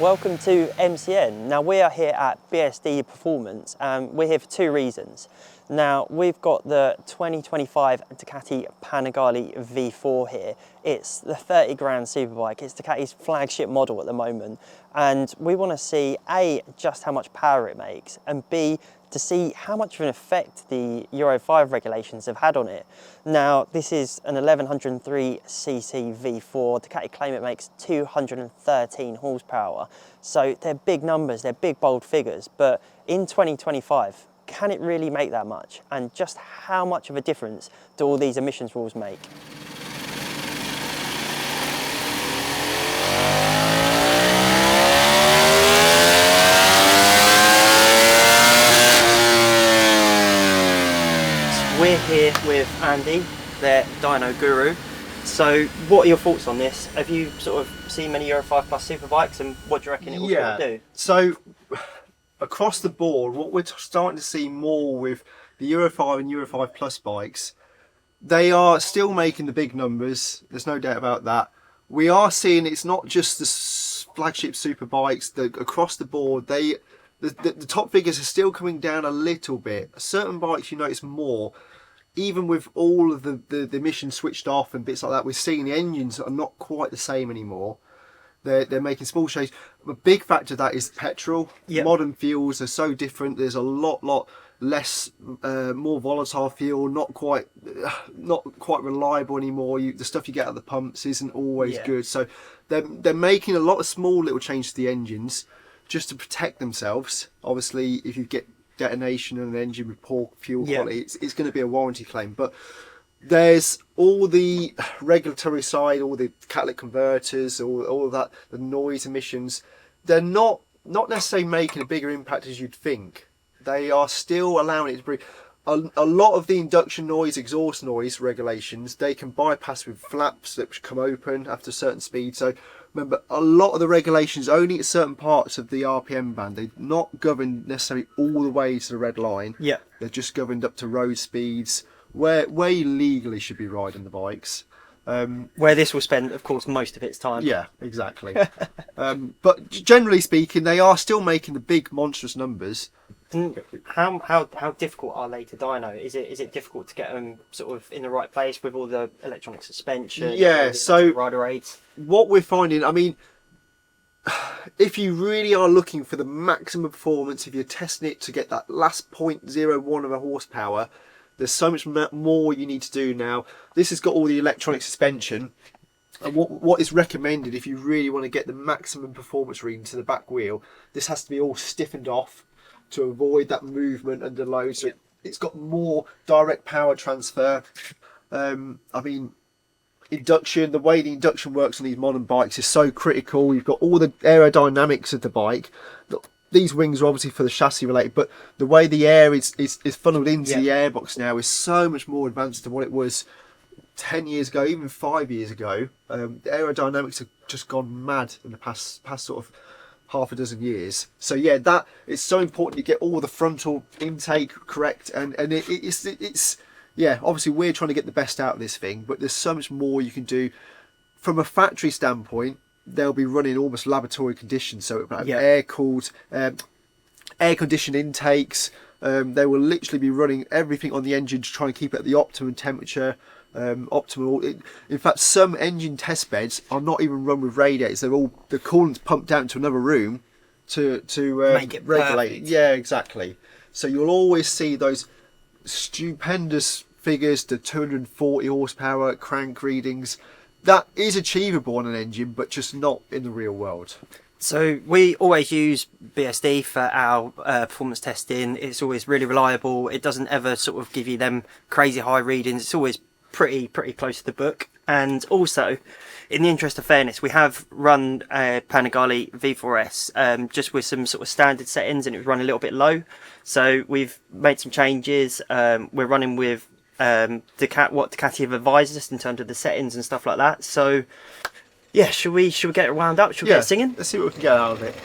welcome to MCN. Now we are here at BSD Performance and we're here for two reasons. Now we've got the 2025 Ducati Panigale V4 here. It's the 30 grand superbike. It's Ducati's flagship model at the moment. And we want to see A, just how much power it makes, and B, to see how much of an effect the Euro5 regulations have had on it. Now, this is an 1103cc V4. Ducati claim it makes 213 horsepower. So they're big numbers, they're big, bold figures. But in 2025, can it really make that much? And just how much of a difference do all these emissions rules make? We're here with Andy, their dyno guru. So what are your thoughts on this? Have you sort of seen many Euro5 Plus superbikes, and what do you reckon it will sort of do? So across the board, what we're starting to see more with the Euro5 and Euro5 Plus bikes, they are still making the big numbers, there's no doubt about that. We are seeing it's not just the flagship superbikes, across the board, the top figures are still coming down a little bit. Certain bikes you notice more, even with all of the emissions switched off and bits like that, we're seeing the engines are not quite the same anymore. They're making small changes. A big factor of that is petrol. Yep. Modern fuels are so different. There's a lot less, more volatile fuel, not quite reliable anymore. The stuff you get at the pumps isn't always good. So they're making a lot of small little changes to the engines just to protect themselves. Obviously, if you get detonation and an engine with poor fuel quality, it's going to be a warranty claim. But there's all the regulatory side, all the catalytic converters, all of that, the noise emissions. They're not necessarily making a bigger impact as you'd think. They are still allowing it to breathe. A lot of the induction noise, exhaust noise regulations, they can bypass with flaps that come open after a certain speed. So remember, a lot of the regulations only at certain parts of the RPM band. They're not governed necessarily all the way to the red line. Yeah, they're just governed up to road speeds where you legally should be riding the bikes. Where this will spend, of course, most of its time. Yeah, exactly. But generally speaking, they are still making the big monstrous numbers. How difficult are they to dyno? Is it difficult to get them sort of in the right place with all the electronic suspension? Yeah, so rider aids. What we're finding, I mean, if you really are looking for the maximum performance, if you're testing it to get that last 0.01 of a horsepower, there's so much more you need to do now. This has got all the electronic suspension. And what is recommended if you really want to get the maximum performance reading to the back wheel, this has to be all stiffened off to avoid that movement under load. So it's got more direct power transfer. I mean, induction, the way the induction works on these modern bikes is so critical. You've got all the aerodynamics of the bike. These wings are obviously for the chassis related, but the way the air is funneled into the airbox now is so much more advanced than what it was 10 years ago, even 5 years ago. The aerodynamics have just gone mad in the past sort of half a dozen years. So yeah, that it's so important you get all the frontal intake correct, and it's yeah, obviously we're trying to get the best out of this thing, but there's so much more you can do from a factory standpoint. They'll be running almost laboratory conditions, so it'll have air-cooled, air-conditioned intakes. They will literally be running everything on the engine to try and keep it at the optimum temperature, optimal. In fact, some engine test beds are not even run with radiators. The coolant's pumped out into another room to make it regulate. Perfect. Yeah, exactly. So you'll always see those stupendous figures, the 240 horsepower crank readings. That is achievable on an engine, but just not in the real world. So we always use BSD for our performance testing. It's always really reliable. It doesn't ever sort of give you them crazy high readings. It's always pretty close to the book. And also, in the interest of fairness, we have run a Panigale V4S just with some sort of standard settings, and it was running a little bit low. So we've made some changes. We're running with what Ducati have advised us in terms of the settings and stuff like that. So yeah, should we get it wound up? Should we get it singing? Let's see what we can get out of it.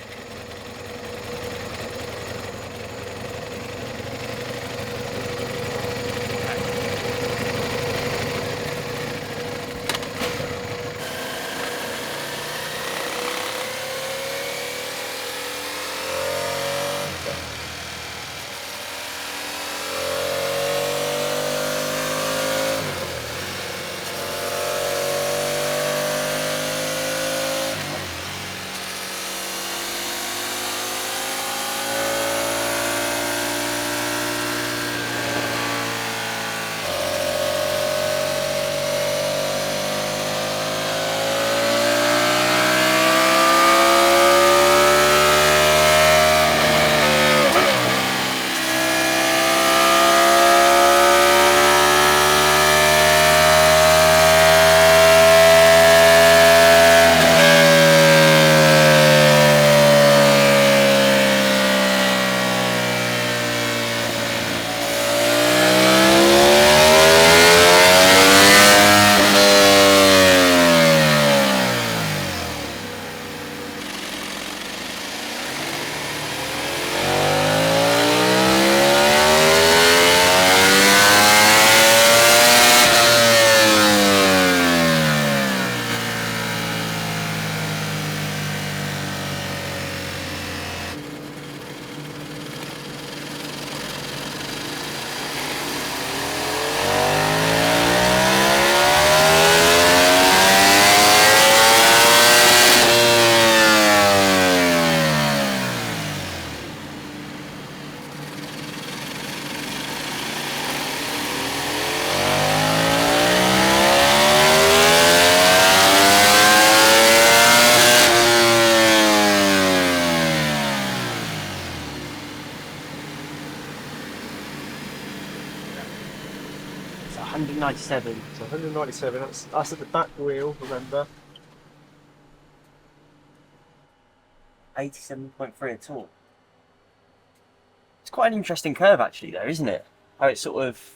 197. So 197, that's at the back wheel, remember. 87.3 at all. It's quite an interesting curve actually though, isn't it? How it sort of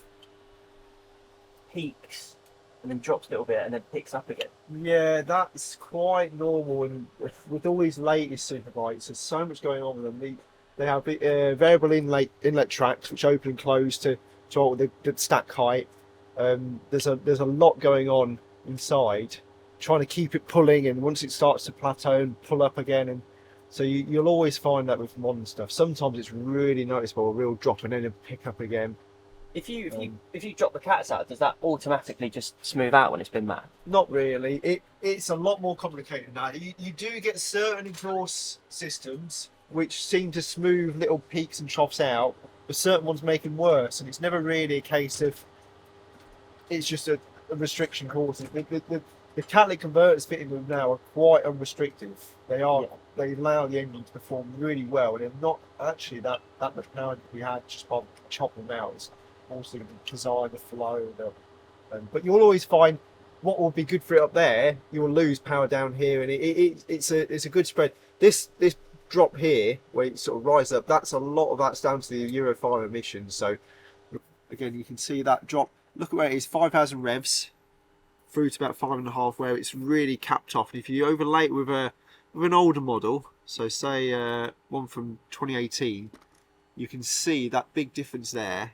peaks and then drops a little bit and then picks up again. Yeah, that's quite normal, and with all these latest superbikes, there's so much going on with them. They have variable inlet tracks which open and close to alter the stack height. There's a lot going on inside, trying to keep it pulling, and once it starts to plateau and pull up again, and so you'll always find that with modern stuff. Sometimes it's really noticeable, a real drop, and then a pick up again. If you drop the cats out, does that automatically just smooth out when it's been mad? Not really. It's a lot more complicated than that. You do get certain exhaust systems which seem to smooth little peaks and troughs out, but certain ones make them worse, and it's never really a case of it's just a restriction causing. The catalytic converters fitted with now are quite unrestrictive. They allow the engine to perform really well, and they're not actually that much power that we had just by chopping them out. It's also going to design the flow. But you'll always find what will be good for it up there, you'll lose power down here, and it's a good spread. This drop here, where it sort of rises up, that's down to the Euro 5 emissions. So again, you can see that drop. Look at where it is, 5,000 revs through to about 5.5, where it's really capped off. And if you overlay it with an older model, so say one from 2018, you can see that big difference there.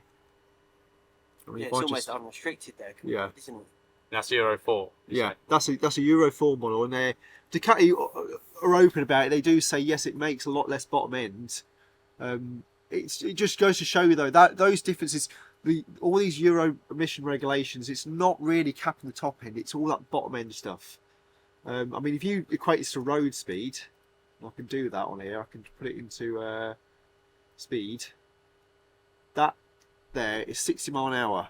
I mean, it's almost unrestricted there, isn't it? That's Euro 4. Yeah, that's a Euro 4 model, and Ducati are open about it. They do say yes, it makes a lot less bottom end. It just goes to show you though that those differences, all these Euro emission regulations, it's not really capping the top end. It's all that bottom end stuff. I mean, if you equate this to road speed, I can do that on here. I can put it into speed. That there is 60 mile an hour.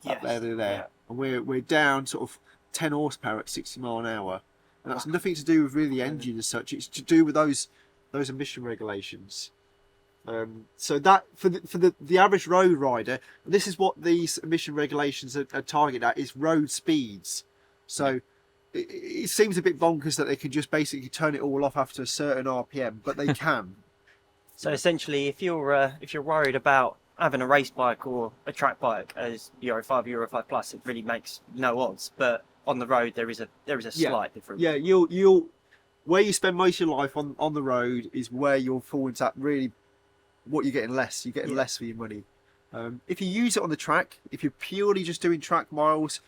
Yes. There. Yeah. And we're down sort of 10 horsepower at 60 mile an hour, and that's nothing to do with really the engine as such. It's to do with those emission regulations. So that for the average road rider, this is what these emission regulations are targeted at, is road speeds. So it seems a bit bonkers that they can just basically turn it all off after a certain RPM, but they can. So essentially, if you're worried about having a race bike or a track bike as Euro 5, Euro 5 Plus, it really makes no odds. But on the road, there is a slight difference. Yeah, you'll where you spend most of your life on the road is where you'll fall into that really what you're getting less. You're getting less for your money. If you use it on the track, if you're purely just doing track miles,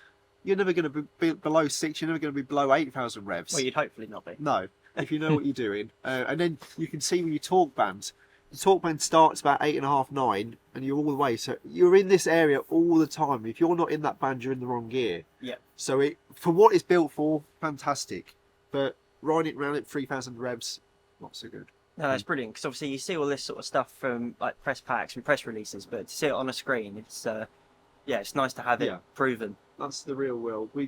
you're never going to be below 6. You're never going to be below 8,000 revs. Well, you'd hopefully not be. No, if you know what you're doing. And then you can see when your torque band. The torque band starts about 8.5, 9, and you're all the way. So you're in this area all the time. If you're not in that band, you're in the wrong gear. Yeah. So for what it's built for, fantastic. But riding it around at 3,000 revs, not so good. No, that's brilliant, because obviously you see all this sort of stuff from like press packs and press releases, but to see it on a screen, it's it's nice to have it proven. That's the real world. We're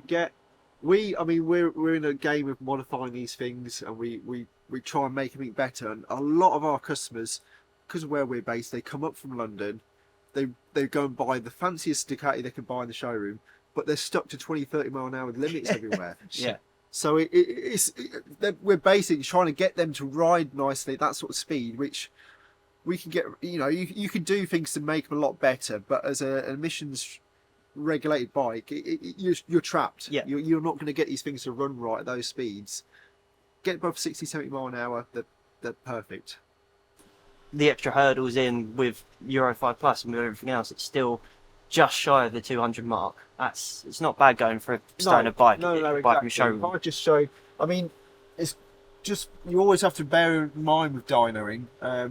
in a game of modifying these things, and we try and make them better. And a lot of our customers, because of where we're based, they come up from London, they go and buy the fanciest Ducati they can buy in the showroom, but they're stuck to 20-30 mile an hour with limits everywhere. Yeah. So we're basically trying to get them to ride nicely at that sort of speed, which we can get. You can do things to make them a lot better, but as an emissions regulated bike, you're trapped. Yeah. You're not going to get these things to run right at those speeds. Get above 60-70 mile an hour, they're perfect. The extra hurdles in with Euro 5 Plus and with everything else, it's still just shy of the 200 mark. It's not bad going for a standard bike. No, bike exactly. from showroom. If I just show, I mean, it's just, you always have to bear in mind with dynoing. I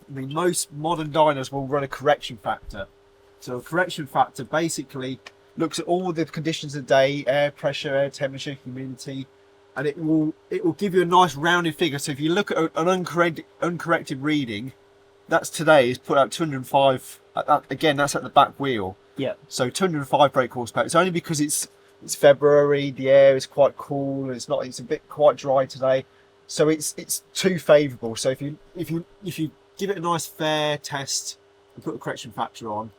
mean, most modern dynos will run a correction factor. So a correction factor basically looks at all the conditions of the day, air pressure, air temperature, humidity, and it will give you a nice rounded figure. So if you look at an uncorrected reading, that's today is put out 205. Again, that's at the back wheel. Yeah. So 205 brake horsepower. It's only because it's February, the air is quite cool. It's a bit quite dry today, so it's too favourable. So if you give it a nice fair test and put a correction factor on,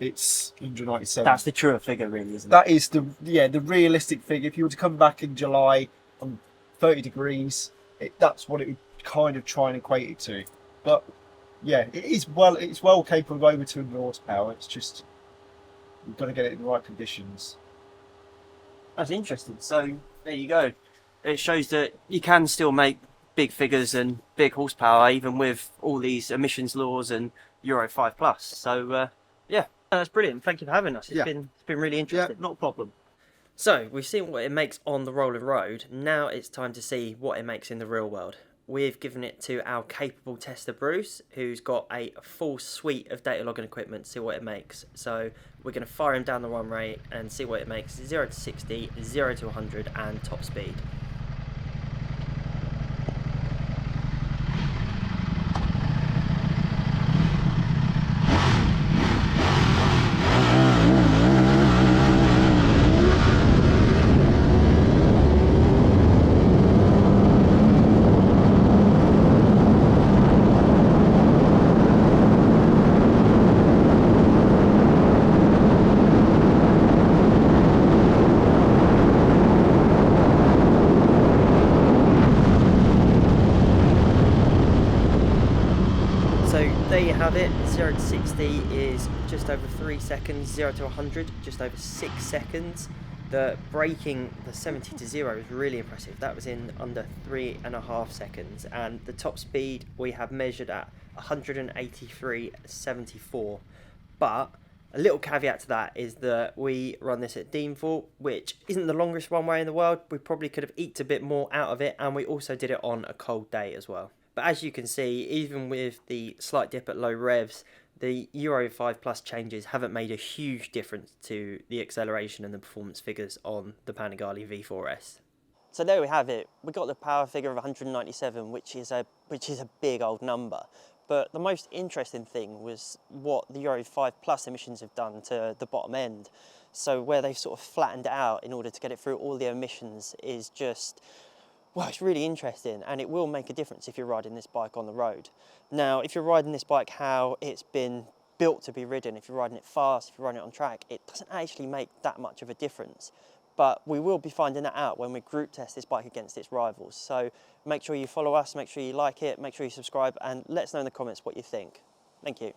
it's 197. That's the truer figure, really, isn't it? That is the realistic figure. If you were to come back in July on 30 degrees, that's what it would kind of try and equate it to. But yeah, it's well capable of over 200 horsepower. It's just you've got to get it in the right conditions. That's interesting. So there you go. It shows that you can still make big figures and big horsepower even with all these emissions laws and Euro 5 plus. So yeah, that's brilliant. Thank you for having us. It's been really interesting. Yeah, not a problem. So we've seen what it makes on the rolling road. Now it's time to see what it makes in the real world. We've given it to our capable tester Bruce, who's got a full suite of data logging equipment to see what it makes. So we're going to fire him down the run rate and see what it makes: 0 to 60, 0 to 100 and top speed. So there you have it. 0 to 60 is just over 3 seconds, 0 to 100 just over 6 seconds. The braking, the 70 to 0 is really impressive. That was in under 3.5 seconds, and the top speed we have measured at 183.74. But a little caveat to that is that we run this at Deanfall, which isn't the longest runway in the world. We probably could have eked a bit more out of it, and we also did it on a cold day as well. But as you can see, even with the slight dip at low revs, the Euro 5 Plus changes haven't made a huge difference to the acceleration and the performance figures on the Panigale V4S. So there we have it. We got the power figure of 197, which is a big old number. But the most interesting thing was what the Euro 5 Plus emissions have done to the bottom end. So where they've sort of flattened it out in order to get it through all the emissions is just, well, it's really interesting, and it will make a difference if you're riding this bike on the road. Now, if you're riding this bike how it's been built to be ridden, if you're riding it fast, if you're riding it on track, it doesn't actually make that much of a difference. But we will be finding that out when we group test this bike against its rivals. So make sure you follow us, make sure you like it, make sure you subscribe, and let us know in the comments what you think. Thank you.